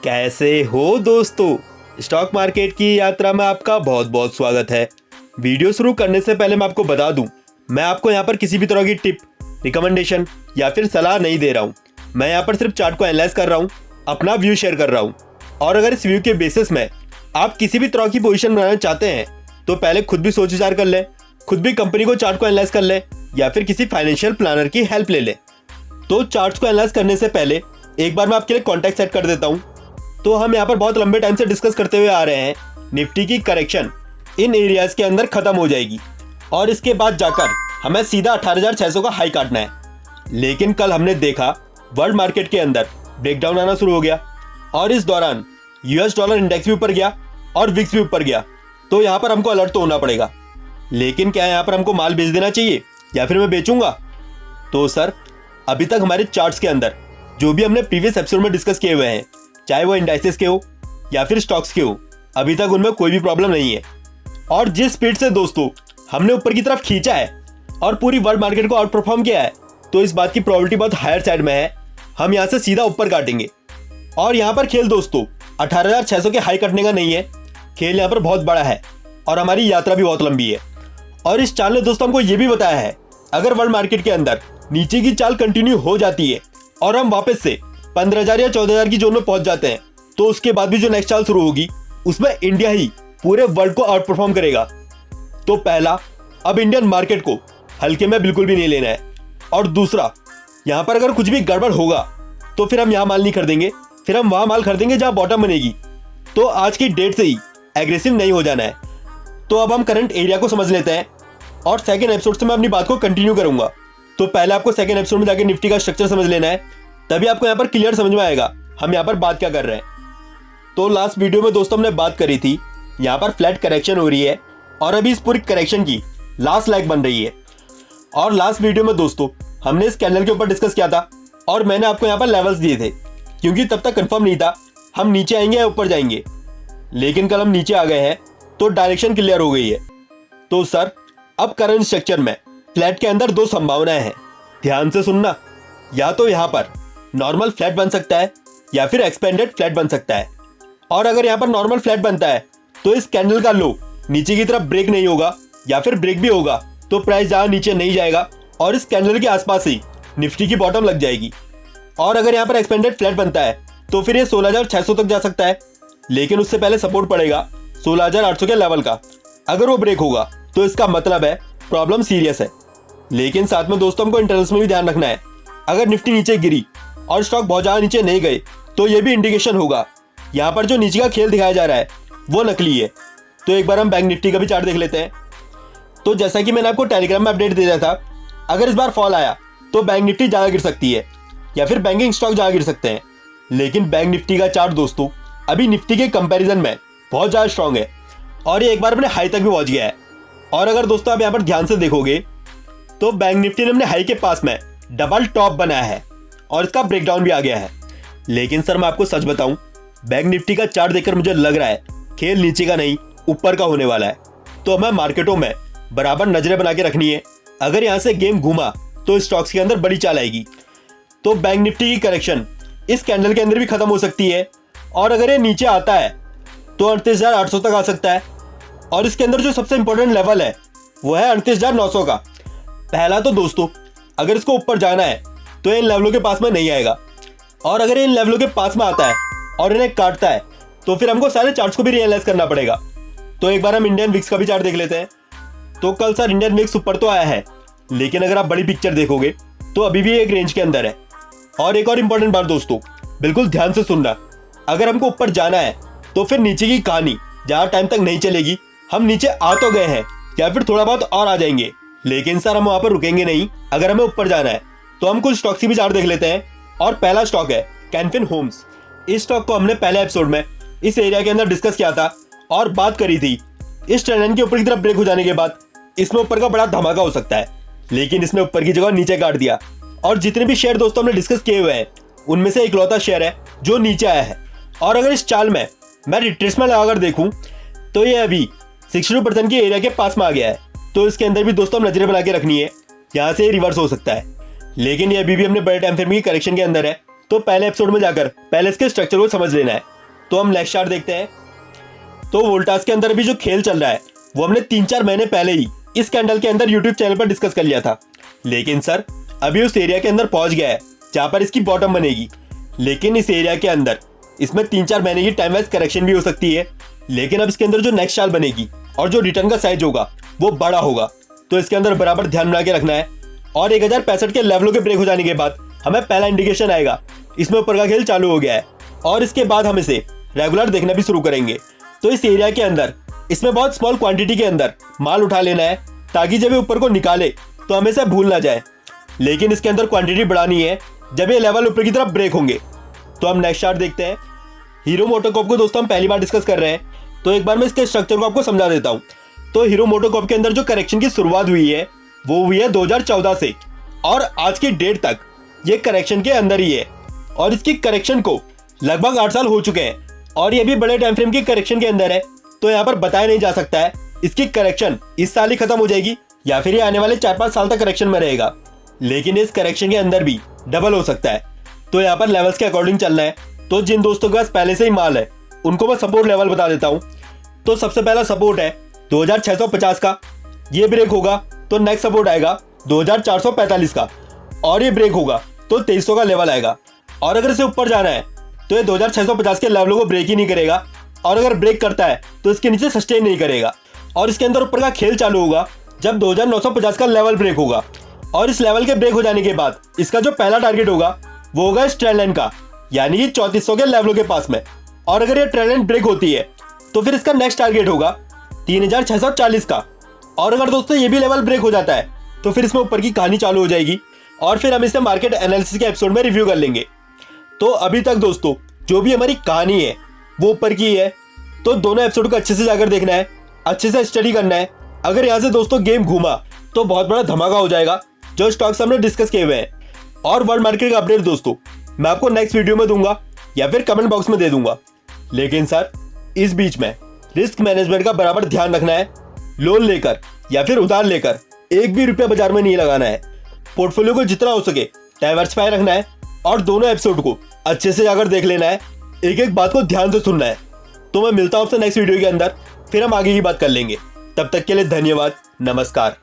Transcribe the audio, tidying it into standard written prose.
कैसे हो दोस्तों। स्टॉक मार्केट की यात्रा में आपका बहुत बहुत स्वागत है। वीडियो शुरू करने से पहले मैं आपको बता दूं, मैं आपको यहाँ पर किसी भी तरह की टिप, रिकमेंडेशन या फिर सलाह नहीं दे रहा हूँ। मैं यहाँ पर सिर्फ चार्ट को एनालाइज कर रहा हूँ, अपना व्यू शेयर कर रहा हूँ। और अगर इस व्यू के बेसिस में आप किसी भी तरह की पोजीशन बनाना चाहते हैं तो पहले खुद भी सोच विचार कर लें, खुद भी कंपनी को चार्ट को एनालाइज कर लें या फिर किसी फाइनेंशियल प्लानर की हेल्प ले लें। तो चार्ट्स को एनालाइज करने से पहले एक बार मैं आपके लिए कॉन्टेक्स्ट सेट कर देता हूँ। तो हम यहाँ पर बहुत लंबे टाइम से डिस्कस करते हुए आ रहे हैं, निफ्टी की करेक्शन इन एरियाज के अंदर खत्म हो जाएगी और इसके बाद जाकर हमें सीधा 18,600 का हाई काटना है। लेकिन कल हमने देखा वर्ल्ड मार्केट के अंदर ब्रेकडाउन आना शुरू हो गया और इस दौरान यूएस डॉलर इंडेक्स भी ऊपर गया और विक्स भी ऊपर गया। तो यहाँ पर हमको अलर्ट तो होना पड़ेगा। लेकिन क्या यहाँ पर हमको माल बेच देना चाहिए या फिर मैं बेचूंगा? तो सर, अभी तक हमारे चार्ट्स के अंदर जो भी हमने प्रीवियस एपिसोड में डिस्कस किए हुए हैं, चाहे वो इंडाइसेस के हो या फिर स्टॉक्स के हो, अभी तक उनमें कोई भी प्रॉब्लम नहीं है। और जिस स्पीड से दोस्तों हमने ऊपर की तरफ खींचा है और पूरी वर्ल्ड मार्केट को आउट परफॉर्म किया है, तो इस बात की प्रोबेबिलिटी बहुत हायर साइड में है, हम यहाँ से सीधा ऊपर काटेंगे। और यहाँ पर खेल दोस्तों 18,600 के हाई कटने का नहीं है, खेल यहाँ पर बहुत बड़ा है और हमारी यात्रा भी बहुत लंबी है। और इस चाल ने दोस्तों हमको ये भी बताया है, अगर वर्ल्ड मार्केट के अंदर नीचे की चाल कंटिन्यू हो जाती है और हम वापस से 15,000 या 14,000 की जोन में पहुंच जाते हैं, तो उसके बाद भी जो नेक्स्ट चाल शुरू होगी उसमें इंडिया ही पूरे वर्ल्ड को आउट परफॉर्म करेगा। तो पहला, अब इंडियन मार्केट को हल्के में बिल्कुल भी नहीं लेना है। और दूसरा, यहाँ पर अगर कुछ भी गड़बड़ होगा तो फिर हम यहाँ माल नहीं खरीदेंगे, फिर हम वहाँ माल खरीदेंगे जहाँ बॉटम बनेगी। तो आज की डेट से ही एग्रेसिव नहीं हो जाना है। तो अब हम करंट एरिया को समझ लेते हैं और सेकेंड एपिसोड से मैं अपनी बात को कंटिन्यू करूंगा। तो पहले आपको सेकेंड एपिसोड में जाकर निफ्टी का स्ट्रक्चर समझ लेना है, तभी आपको यहाँ पर क्लियर समझ में आएगा हम यहाँ पर बात क्या कर रहे हैं। तो लास्ट वीडियो में दोस्तों हमने बात करी थी, यहाँ पर फ्लैट करेक्शन हो रही है और अभी इस पूरी करेक्शन की लास्ट लेग बन रही है। और लास्ट वीडियो में दोस्तों हमने इस कैंडल के ऊपर डिस्कस किया था और मैंने आपको यहाँ पर लेवल्स दिए थे, क्योंकि तब तक कंफर्म नहीं था हम नीचे आएंगे या ऊपर जाएंगे। लेकिन कल हम नीचे आ गए हैं तो डायरेक्शन क्लियर हो गई है। तो सर, अब करंट स्ट्रक्चर में फ्लैट के अंदर दो संभावनाएं हैं, ध्यान से सुनना। या तो यहाँ पर नॉर्मल फ्लैट बन सकता है या फिर एक्सपेंडेड फ्लैट बन सकता है। और अगर यहाँ पर नॉर्मल फ्लैट बनता है तो इस कैंडल का लो नीचे की तरफ ब्रेक नहीं होगा, या फिर ब्रेक भी होगा तो प्राइस ज़्यादा नीचे नहीं जाएगा और इस कैंडल के आसपास ही निफ्टी की बॉटम लग जाएगी। और अगर यहाँ पर एक्सपेंडेड फ्लैट बनता है तो फिर ये 16,600 तक जा सकता है, लेकिन उससे पहले सपोर्ट पड़ेगा 16,800 के लेवल का। अगर वो ब्रेक होगा तो इसका मतलब है प्रॉब्लम सीरियस है। लेकिन साथ में दोस्तों हमको इंटरनल्स में भी ध्यान रखना है, अगर निफ्टी नीचे गिरी और स्टॉक बहुत ज़्यादा नीचे नहीं गए तो ये भी इंडिकेशन होगा यहाँ पर जो नीचे का खेल दिखाया जा रहा है वो नकली है। तो एक बार हम बैंक निफ्टी का भी चार्ट देख लेते हैं। तो जैसा कि मैंने आपको टेलीग्राम में अपडेट दे दिया था, अगर इस बार फॉल आया तो बैंक निफ्टी ज़्यादा गिर सकती है या फिर बैंकिंग स्टॉक ज़्यादा गिर सकते हैं। लेकिन बैंक निफ्टी का चार्ट दोस्तों अभी निफ्टी के कंपेरिजन में बहुत ज़्यादा स्ट्रॉन्ग है और ये एक बार अपने हाई तक भी पहुँच गया है। और अगर दोस्तों आप यहाँ पर ध्यान से देखोगे तो बैंक निफ्टी ने अपने हाई के पास में डबल टॉप बनाया है और इसका ब्रेकडाउन भी आ गया है। लेकिन सर, मैं आपको सच बताऊं, बैंक निफ्टी का चार्ट देखकर मुझे लग रहा है खेल नीचे का नहीं ऊपर का होने वाला है। तो हमें मार्केटों में बराबर नजरें बना के रखनी है। अगर यहाँ से गेम घूमा तो स्टॉक्स के अंदर बड़ी चाल आएगी। तो बैंक निफ्टी की करेक्शन इस कैंडल के अंदर भी खत्म हो सकती है और अगर ये नीचे आता है तो 38,800 तक आ सकता है। और इसके अंदर जो सबसे इंपॉर्टेंट लेवल है वो है 38,900 का। पहला तो दोस्तों, अगर इसको ऊपर जाना है तो इन लेवलों के पास में नहीं आएगा, और अगर इन लेवलों के पास में आता है और इन्हें काटता है तो फिर हमको सारे चार्ट्स को भी रियलाइज करना पड़ेगा। तो एक बार हम इंडियन विक्स का भी चार्ट देख लेते हैं। तो कल सर इंडियन विक्स ऊपर तो आया है, लेकिन अगर आप बड़ी पिक्चर देखोगे तो अभी भी एक रेंज के अंदर है। और एक और इंपॉर्टेंट बात दोस्तों, बिल्कुल ध्यान से सुनना, अगर हमको ऊपर जाना है तो फिर नीचे की कहानी ज़्यादा टाइम तक नहीं चलेगी। हम नीचे आ तो गए हैं या फिर थोड़ा बहुत और आ जाएंगे, लेकिन सर हम वहाँ पर रुकेंगे नहीं अगर हमें ऊपर जाना है। तो हम कुछ स्टॉक्स की भी चार्ट देख लेते हैं और पहला स्टॉक है कैन फिन होम्स। इस स्टॉक को हमने पहले एपिसोड में इस एरिया के अंदर डिस्कस किया था और बात करी थी इस ट्रेंड लाइन के ऊपर की तरफ ब्रेक हो जाने के बाद इसमें ऊपर का बड़ा धमाका हो सकता है। लेकिन इसने ऊपर की जगह नीचे काट दिया और जितने भी शेयर दोस्तों हमने डिस्कस किए हुए हैं उनमें से इकलौता शेयर है जो नीचे आया है। और अगर इस चाल में मैं रिट्रेसमेंट लगाकर देखूं तो ये अभी 62% के एरिया के पास में आ गया है। तो इसके अंदर भी दोस्तों हम नजरें बना के रखनी है, यहाँ से रिवर्स हो सकता है। लेकिन ये अभी भी अपने बड़े टाइम फ्रेम की करेक्शन के अंदर है, तो पहले एपिसोड में जाकर पहले इसके स्ट्रक्चर को समझ लेना है। तो हम नेक्स्ट चार्ट देखते हैं। तो वोल्टास के अंदर भी जो खेल चल रहा है वो हमने 3-4 महीने पहले ही इस कैंडल के अंदर यूट्यूब चैनल पर डिस्कस कर लिया था। लेकिन सर अभी उस एरिया के अंदर पहुंच गया है जहां पर इसकी बॉटम बनेगी। लेकिन इस एरिया के अंदर इसमें 3-4 महीने की टाइम वाइज करेक्शन भी हो सकती है। लेकिन अब इसके अंदर जो नेक्स्ट चाल बनेगी और जो रिटर्न का साइज होगा वो बड़ा होगा, तो इसके अंदर बराबर ध्यान बना के रखना है। और 1065 के लेवलों के ब्रेक हो जाने के बाद हमें पहला इंडिकेशन आएगा इसमें ऊपर का खेल चालू हो गया है, और इसके बाद हम इसे रेगुलर देखना भी शुरू करेंगे। तो इस एरिया के अंदर इसमें बहुत स्मॉल क्वांटिटी के अंदर माल उठा लेना है, ताकि जब ये ऊपर को निकाले तो हमें से भूल ना जाए। लेकिन इसके अंदर क्वांटिटी बढ़ानी है जब ये लेवल ऊपर की तरफ ब्रेक होंगे। तो हम नेक्स्ट चार्ट देखते हैं। हीरो मोटोकॉर्प को दोस्तों हम पहली बार डिस्कस कर रहे हैं, तो एक बार मैं इसके स्ट्रक्चर को आपको समझा देता हूँ। तो हीरो मोटोकॉर्प के अंदर जो करेक्शन की शुरुआत हुई है वो हुई है 2014 से, और आज की डेट तक ये करेक्शन के अंदर ही है। और इसकी करेक्शन को लगभग 8 साल हो चुके हैं, और ये भी बड़े टाइम फ्रेम की करेक्शन के अंदर है। तो यहाँ पर बताया नहीं जा सकता है इसकी करेक्शन इस साल ही खत्म हो जाएगी या फिर ये आने वाले 4-5 साल तक करेक्शन में रहेगा। लेकिन इस करेक्शन के अंदर भी डबल हो सकता है। तो यहाँ पर लेवल्स के अकॉर्डिंग चलना है। तो जिन दोस्तों के पास पहले से ही माल है उनको मैं सपोर्ट लेवल बता देता हूँ। तो सबसे पहला सपोर्ट है 2650 का, ये ब्रेक होगा तो नेक्स्ट सपोर्ट आएगा 2445 का, और ये ब्रेक होगा तो 2300 का लेवल आएगा। और अगर इसे ऊपर जाना है तो ये 2650 के लेवलों को ब्रेक ही नहीं करेगा, और अगर ब्रेक करता है तो इसके नीचे सस्टेन नहीं करेगा। और इसके अंदर ऊपर का खेल चालू होगा जब 2950 का लेवल ब्रेक होगा, और इस लेवल के ब्रेक हो जाने के बाद इसका जो पहला टारगेट होगा वो होगा इस ट्रेंड लाइन का, यानी कि 3400 के लेवलों के पास में। और अगर ये ट्रेंड लाइन ब्रेक होती है तो फिर इसका नेक्स्ट टारगेट होगा 3640 का। और अगर दोस्तों ये भी लेवल ब्रेक हो जाता है तो फिर इसमें ऊपर की कहानी चालू हो जाएगी, और फिर हम इसे मार्केट एनालिसिस के एपिसोड में रिव्यू कर लेंगे। तो अभी तक दोस्तों जो भी हमारी कहानी है वो ऊपर की है, तो दोनों एपिसोड को अच्छे से जाकर देखना है, अच्छे से स्टडी करना है। अगर यहाँ से दोस्तों गेम घूमा तो बहुत बड़ा धमाका हो जाएगा जो स्टॉक्स हमने डिस्कस किए हुए हैं। और वर्ल्ड मार्केट का अपडेट दोस्तों मैं आपको नेक्स्ट वीडियो में दूंगा या फिर कमेंट बॉक्स में दे दूंगा। लेकिन सर इस बीच में रिस्क मैनेजमेंट का बराबर ध्यान रखना है। लोन लेकर या फिर उधार लेकर एक भी रुपया बाजार में नहीं लगाना है। पोर्टफोलियो को जितना हो सके डाइवर्सिफाई रखना है, और दोनों एपिसोड को अच्छे से जाकर देख लेना है, एक एक बात को ध्यान से सुनना है। तो मैं मिलता हूं आपसे नेक्स्ट वीडियो के अंदर, फिर हम आगे की बात कर लेंगे। तब तक के लिए धन्यवाद, नमस्कार।